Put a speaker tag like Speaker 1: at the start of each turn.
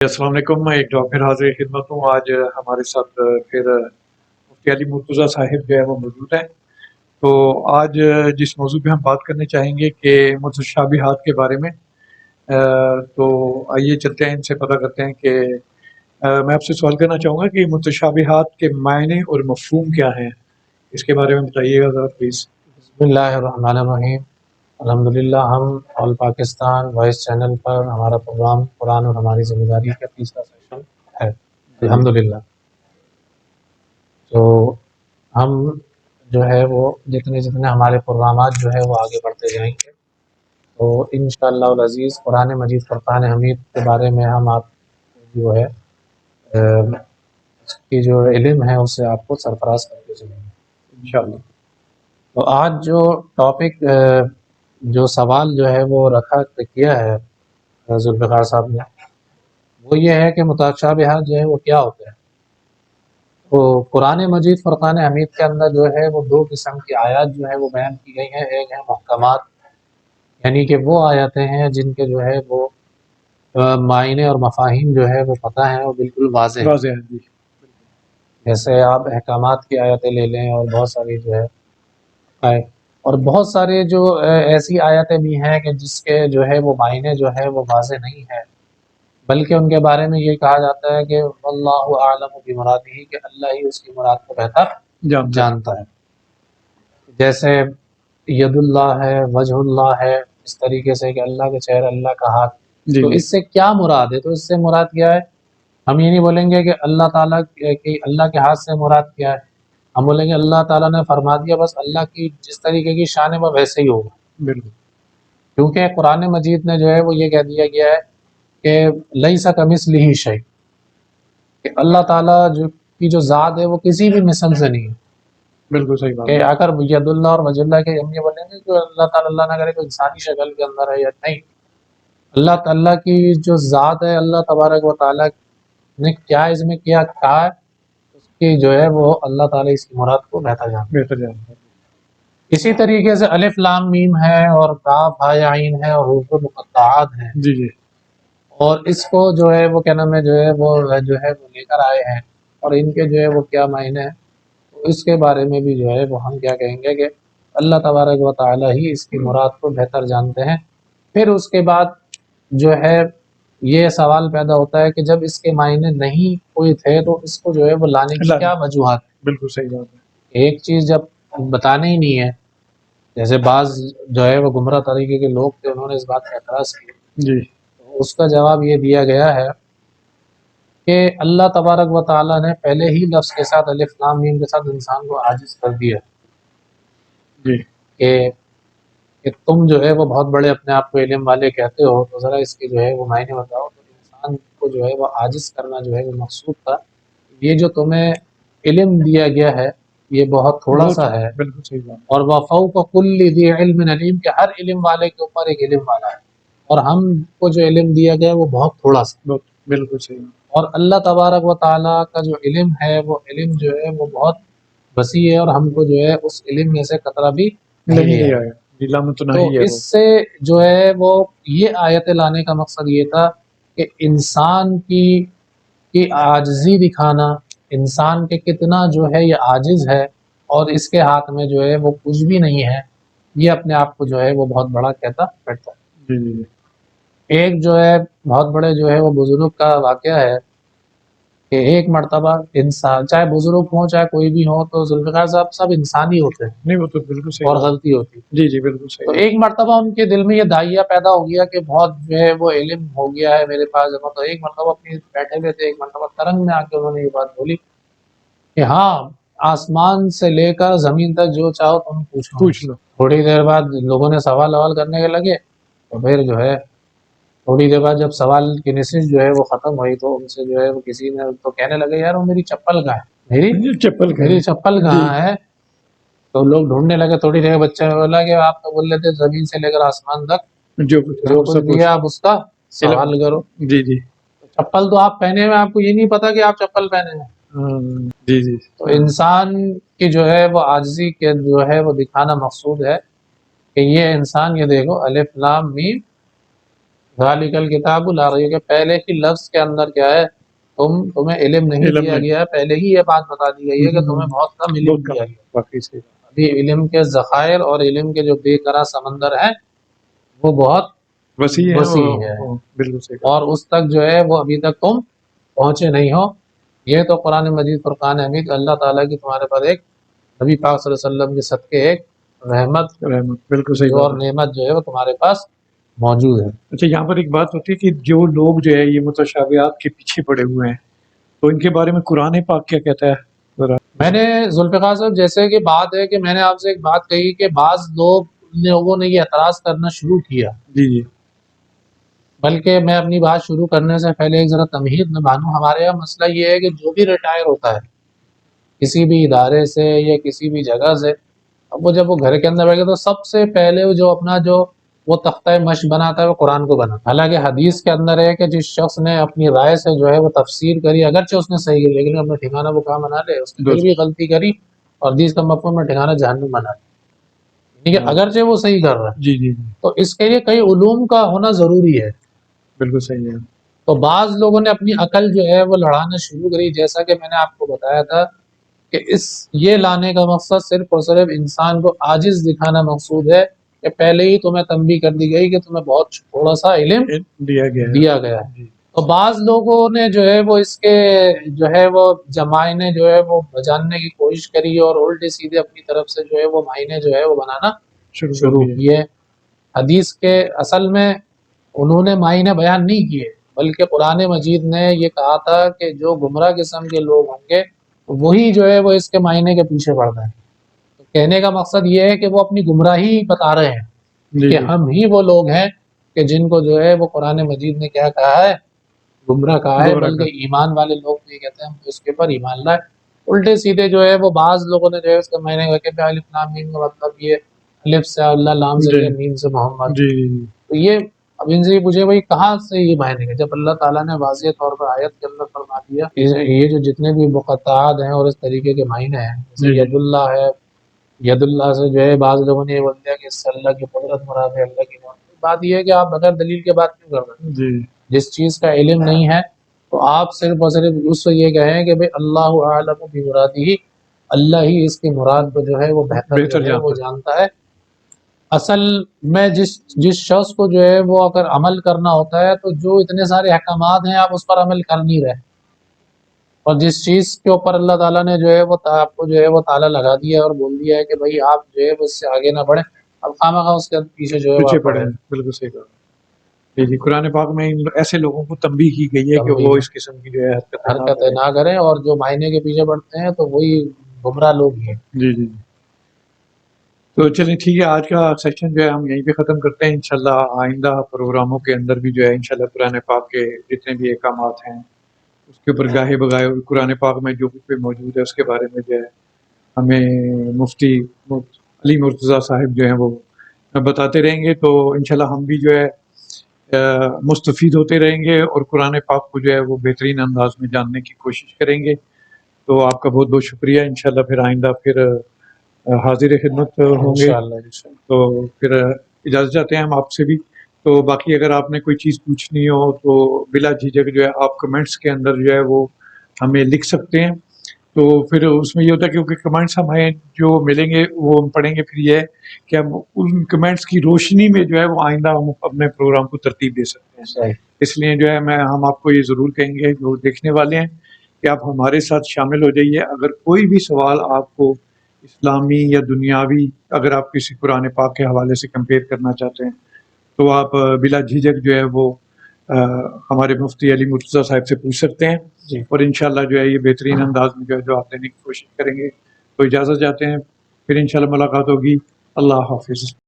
Speaker 1: अस्सलाम वालेकुम। मैं एक बार फिर हाज़िर खिदमत हूँ। आज हमारे साथ फिर मुफ्ती अली मुर्तज़ा साहिब जो है वो मौजूद हैं। तो आज जिस मौजू पे हम बात करने चाहेंगे कि मुतशाबिहात के बारे में। तो आइए चलते हैं, इनसे पता करते हैं कि मैं आपसे सवाल करना चाहूँगा कि मुतशाबिहात के मायने और मफ़हूम क्या हैं? इसके बारे में बताइएगा ज़रा प्लीज़।
Speaker 2: बिस्मिल्लाहिर्रहमानिर्रहीम। अल्हम्दुलिल्लाह, हम ऑल पाकिस्तान वॉइस चैनल पर हमारा प्रोग्राम कुरान और हमारी ज़िम्मेदारी का तीसरा सेशन है, अल्हम्दुलिल्लाह। तो हम जो है वो जितने जितने हमारे प्रोग्रामात जो है वो आगे बढ़ते जाएंगे, तो इंशाअल्लाह अज़ीज़ कुरान मजीद फ़ुरक़ान हमीद के बारे में हम आप जो है उसकी जो इल्म है उससे आपको सरफराज करके चलेंगे इंशाअल्लाह। तो आज जो टॉपिक जो सवाल जो है वो किया है जुल्फ़िकार साहब ने, वो ये है कि मुतशाबिहात जो है वो क्या होते हैं। तो कुरान मजीद फ़ुरक़ान हमीद के अंदर जो है वो दो किस्म की आयत जो है वो बयान की गई हैं। एक है मुहकमात, यानी कि वो आयतें हैं जिनके जो है वो मायने और मफ़ाहीम जो है वो पता है और बिल्कुल वाज़ेह हैं।
Speaker 1: वाज़ेह है जी।
Speaker 2: जैसे आप अहकामात की आयतें ले लें और बहुत सारी जो है आए, और बहुत सारे जो ऐसी आयतें भी हैं कि जिसके जो है वो मायने जो है वो वाज़ेह नहीं है, बल्कि उनके बारे में ये कहा जाता है कि वल्लाहु आलमु बिमुरादिही, कि अल्लाह ही उसकी मुराद को बेहतर जानता है। जैसे यदुल्लाह है, वजहुल्लाह है, इस तरीके से कि अल्लाह के चेहरे, अल्लाह का हाथ। तो इससे क्या मुराद है? तो इससे मुराद क्या है? हम ये नहीं बोलेंगे कि अल्लाह ताला की अल्लाह के हाथ से मुराद क्या है, हम बोलेंगे अल्लाह ताला ने फरमा दिया, बस अल्लाह की जिस तरीके की शान है वो वैसे ही होगा।
Speaker 1: बिल्कुल।
Speaker 2: क्योंकि कुरान मजीद में जो है वो ये कह दिया गया है कि लैसा कमिस्लिही शै, कि अल्लाह ताला जो की जो ज़ात है वो किसी भी मिसल से नहीं है।
Speaker 1: बिल्कुल सही बात
Speaker 2: कि
Speaker 1: है।
Speaker 2: अगर यदुल्लाह और वजहुल्लाह के हम ये बोलेंगे कि अल्लाह ताला, अल्लाह ना करे, कोई इंसानी शक्ल के अंदर है या नहीं, अल्लाह ताला की जो ज़ात है, अल्लाह तबारक व तआला ने क्या इसमें क्या कहा है, उसकी जो है वो अल्लाह ताला इसकी मुराद को बेहतर जानता है। इसी तरीके से अलिफ लाम मीम है और काफ हा या आइन है और हुरूफ मुक़त्तआत है।
Speaker 1: जी जी।
Speaker 2: और इसको जो है वो क्या नाम है जो है वो लेकर आए हैं, और इनके जो है वो क्या मायने हैं, तो इसके बारे में भी जो है वो हम क्या कहेंगे कि अल्लाह तबारक व तआला ही इसकी मुराद को बेहतर जानते हैं। फिर उसके बाद जो है ये सवाल पैदा होता है कि जब इसके मायने नहीं कोई थे तो इसको जो है वो लाने की क्या वजूहात है।
Speaker 1: बिल्कुल सही बात है।
Speaker 2: एक चीज़ जब बताने ही नहीं है, जैसे बाज़ जो है वो गुमराह तरीके के लोग थे, उन्होंने इस बात का एतराज़ किया,
Speaker 1: जी।
Speaker 2: तो उसका जवाब ये दिया गया है कि अल्लाह तबारक व तआला ने पहले ही लफ्ज़ के साथ अलिफ लाम मीम के साथ इंसान को आजिज़ कर दिया
Speaker 1: जी।
Speaker 2: कि तुम जो है वो बहुत बड़े अपने आप को इल्म वाले कहते हो, तो ज़रा इसके जो है वो मायने बताओ। तो इंसान को जो है वो आजिज़ करना जो है वो मकसूद था। ये जो तुम्हें इल्म दिया गया है ये बहुत थोड़ा सा है,
Speaker 1: बिल्कुल सही बात।
Speaker 2: और वफ़ौक़ कुल्लि ज़ी इल्मिन अलीम, कि हर इल्म वाले के ऊपर एक इल्म वाला है, और हमको जो इल्म दिया गया है वो बहुत थोड़ा सा।
Speaker 1: बिल्कुल सही।
Speaker 2: और अल्लाह तबारक व तआला का जो इल्म है वो इल्म जो है वो बहुत वसी है, और हमको जो है उस इल्म में से कतरा भी नहीं है। तो इससे जो है वो ये आयतें लाने का मकसद ये था कि इंसान की आजिज़ी दिखाना, इंसान के कितना जो है ये आजिज़ है और इसके हाथ में जो है वो कुछ भी नहीं है, ये अपने आप को जो है वो बहुत बड़ा कहता बैठता है।
Speaker 1: जी जी।
Speaker 2: एक जो है बहुत बड़े जो है वो बुजुर्ग का वाक़या है कि एक मर्तबा इंसान, चाहे बुजुर्ग हो चाहे कोई भी हो, तो ज़ुल्फ़िकार साहब सब इंसान ही होते हैं।
Speaker 1: नहीं, वो तो बिल्कुल सही
Speaker 2: और गलती होती है।
Speaker 1: जी जी, बिल्कुल सही।
Speaker 2: तो एक मर्तबा उनके दिल में ये दाइया पैदा हो गया कि बहुत जो है वो इल्म हो गया है मेरे पास जमा। तो एक मर्तबा अपनी बैठे हुए थे, एक मर्तबा तरंग में आके उन्होंने ये बात बोली कि हाँ, आसमान से लेकर ज़मीन तक जो चाहो तुम पूछ लो। थोड़ी देर बाद लोगों ने सवाल-ववाल करने के लगे, तो फिर जो है थोड़ी देर बाद जब सवाल की निसिज जो है वो ख़त्म हुई, तो उनसे जो है वो किसी ने तो कहने लगे, यार वो मेरी चप्पल कहाँ है? मेरी चप्पल कहाँ है? तो लोग ढूँढने लगे। थोड़ी देर बच्चे ने बोला कि आप तो बोल रहे थे ज़मीन से लेकर आसमान तक जो कुछ दिया आप उसका सवाल करो।
Speaker 1: जी जी।
Speaker 2: चप्पल तो आप पहने हुए, आपको ये नहीं पता कि आप चप्पल पहने हैं।
Speaker 1: जी जी।
Speaker 2: तो इंसान की जो है वो आजिज़ी के जो है वो दिखाना मकसूद है कि ये इंसान, ये देखो अलिफ लाम मीम ذالک الکتاب لا ریب، کہ پہلے ہی لفظ کے اندر کیا ہے، تمہیں علم نہیں
Speaker 1: علم
Speaker 2: دیا
Speaker 1: نہیں،
Speaker 2: گیا ہے، پہلے ہی یہ بات بتا دی گئی ہے کہ تمہیں بہت کم علم
Speaker 1: بہت کم،
Speaker 2: دیا گیا۔
Speaker 1: واقعی صحیح،
Speaker 2: ابھی علم کے ذخائر اور علم کے جو بے کرا سمندر ہے وہ بہت
Speaker 1: وسیع ہے
Speaker 2: وسیع ہے،
Speaker 1: وہ بالکل صحیح،
Speaker 2: اور اس تک جو ہے وہ ابھی تک تم پہنچے نہیں ہو۔ یہ تو قرآن مجید فرقان حمید اللہ تعالیٰ کی تمہارے پر ایک نبی پاک صلی اللہ علیہ وسلم کے صدقے ایک رحمت
Speaker 1: رحمت، بالکل صحیح
Speaker 2: جو
Speaker 1: بات
Speaker 2: اور
Speaker 1: ہے۔
Speaker 2: نعمت جو ہے وہ تمہارے پاس موجود ہے۔
Speaker 1: اچھا، یہاں پر ایک بات ہوتی ہے کہ جو لوگ جو ہے یہ متشابہات کے پیچھے پڑے ہوئے ہیں، تو ان کے بارے میں قرآن پاک کیا کہتا ہے ذرا؟
Speaker 2: میں نے ذوالفقار صاحب جیسے کہ بات ہے کہ میں نے آپ سے ایک بات کہی کہ بعض لوگوں نے یہ اعتراض کرنا شروع کیا،
Speaker 1: جی جی
Speaker 2: بلکہ میں اپنی بات شروع کرنے سے پہلے ایک ذرا تمہید میں مانوں، ہمارے یہاں مسئلہ یہ ہے کہ جو بھی ریٹائر ہوتا ہے کسی بھی ادارے سے یا کسی بھی جگہ سے، اب وہ جب وہ گھر کے اندر بیٹھے تو سب سے پہلے وہ جو اپنا جو وہ تختہ مشق بناتا ہے وہ قرآن کو بناتا ہے۔ حالانکہ حدیث کے اندر ہے کہ جس شخص نے اپنی رائے سے جو ہے وہ تفسیر کری، اگرچہ اس نے صحیح کی لیکن اپنا ٹھکانہ وہ کہاں بنا لے، اس نے پھر بھی غلطی کری اور حدیث کا مفہوم میں ٹھکانہ جہنم بنا لے، یعنی کہ اگرچہ وہ صحیح کر رہا ہے،
Speaker 1: جی جی
Speaker 2: تو اس کے لیے کئی علوم کا ہونا ضروری ہے۔
Speaker 1: بالکل صحیح ہے۔
Speaker 2: تو بعض لوگوں نے اپنی عقل جو ہے وہ لڑانا شروع کری، جیسا کہ میں نے آپ کو بتایا تھا کہ یہ لانے کا مقصد صرف اور صرف انسان کو عاجز دکھانا مقصود ہے، کہ پہلے ہی تمہیں تنبیہ کر دی گئی کہ تمہیں بہت تھوڑا سا علم
Speaker 1: دیا
Speaker 2: دیا گیا ہے۔
Speaker 1: جی
Speaker 2: تو بعض لوگوں نے جو ہے وہ اس کے جو ہے وہ معائنے جو ہے وہ جاننے کی کوشش کری اور الٹے سیدھے اپنی طرف سے جو ہے وہ معائنے جو ہے وہ بنانا شروع کیے۔ حدیث کے اصل میں انہوں نے معائنے بیان نہیں کیے، بلکہ قرآن مجید نے یہ کہا تھا کہ جو گمراہ قسم کے لوگ ہوں گے وہی جو ہے وہ اس کے معائنے کے پیچھے پڑ رہے ہیں۔ تو کہنے کا مقصد یہ ہے کہ وہ اپنی گمراہی بتا رہے ہیں کہ ہم ہی وہ لوگ ہیں کہ جن کو جو ہے وہ قرآن مجید نے کیا کہا ہے، گمراہ کہا ہے، بلکہ ایمان والے لوگ بھی کہتے ہیں ہم اس کے اوپر ایمان لائے۔ الٹے سیدھے جو ہے وہ بعض لوگوں نے جو ہے اس کا معنی کہ الف لام میم کا مطلب یہ الف سے اللہ، لام سے میم سے محمد، تو یہ اب ان سے پوچھے بھائی کہاں سے یہ معنی ہے، جب اللہ تعالیٰ نے واضح طور پر آیت کے اندر فرما دیا یہ جو جتنے بھی مقطعات ہیں اور اس طریقے کے معنی ہیں، جیسے ید اللہ ہے، ید اللہ سے جو ہے بعض لوگوں نے یہ بول دیا کہ اس سے اللہ کی قدرت مراد ہے، اللہ کی بات یہ ہے کہ آپ بغیر دلیل کے بات کیوں کر رہے ہیں؟ جس چیز کا علم نہیں ہے تو آپ صرف اور صرف اس سے یہ کہیں کہ بھئی اللہ اعلم بمرادہ، اللہ ہی اس کی مراد کو جو ہے وہ بہتر جو ہے وہ جانتا ہے۔ اصل میں جس شخص کو جو ہے وہ اگر عمل کرنا ہوتا ہے تو جو اتنے سارے احکامات ہیں آپ اس پر عمل کر نہیں رہے، اور جس چیز کے اوپر اللہ تعالیٰ نے جو ہے وہ آپ کو جو ہے وہ تالا لگا دیا اور بول دیا ہے کہ بھئی آپ جو ہے اس سے آگے نہ بڑھیں، اب خواہ اس کے پیچھے جو ہے
Speaker 1: پیچھے پڑے ہیں۔ بالکل صحیح کہا۔ جی جی، قرآن پاک میں ایسے لوگوں کو تنبیہ کی گئی ہے کہ وہ اس قسم کی جو ہے
Speaker 2: حرکتیں نہ کریں، اور جو معنی کے پیچھے بڑھتے ہیں تو وہی گمراہ لوگ ہیں۔
Speaker 1: جی جی، تو چلیں ٹھیک ہے، آج کا سیشن جو ہے ہم یہیں پہ ختم کرتے ہیں۔ انشاءاللہ آئندہ پروگراموں کے اندر بھی جو ہے انشاءاللہ قرآن پاک کے جتنے بھی احکامات ہیں اس کے اوپر گاہے بگاہے قرآن پاک میں جو بھی موجود ہے اس کے بارے میں جو ہے ہمیں مفتی علی مرتضیٰ صاحب جو ہیں وہ بتاتے رہیں گے، تو انشاءاللہ ہم بھی جو ہے مستفید ہوتے رہیں گے اور قرآن پاک کو جو ہے وہ بہترین انداز میں جاننے کی کوشش کریں گے۔ تو آپ کا بہت بہت شکریہ۔ انشاءاللہ پھر آئندہ پھر حاضر خدمت ہوں گے، تو پھر اجازت چاہتے ہیں ہم آپ سے بھی۔ تو باقی اگر آپ نے کوئی چیز پوچھنی ہو تو بلا جھجک جو ہے آپ کمنٹس کے اندر جو ہے وہ ہمیں لکھ سکتے ہیں، تو پھر اس میں یہ ہوتا ہے کیونکہ کمنٹس ہمیں جو ملیں گے وہ ہم پڑھیں گے، پھر یہ ہے کہ ہم ان کمنٹس کی روشنی میں جو ہے وہ آئندہ ہم اپنے پروگرام کو ترتیب دے سکتے ہیں۔ اس لیے جو ہے ہم آپ کو یہ ضرور کہیں گے جو دیکھنے والے ہیں کہ آپ ہمارے ساتھ شامل ہو جائیے۔ اگر کوئی بھی سوال آپ کو اسلامی یا دنیاوی اگر آپ کسی قرآن پاک کے حوالے سے کمپیئر کرنا چاہتے ہیں تو آپ بلا جھجک جو ہے وہ ہمارے مفتی علی مرتضیٰ صاحب سے پوچھ سکتے ہیں، اور انشاءاللہ جو ہے یہ بہترین انداز میں جو ہے جو آپ دینے کی کوشش کریں گے۔ تو اجازت چاہتے ہیں، پھر انشاءاللہ ملاقات ہوگی۔ اللہ حافظ۔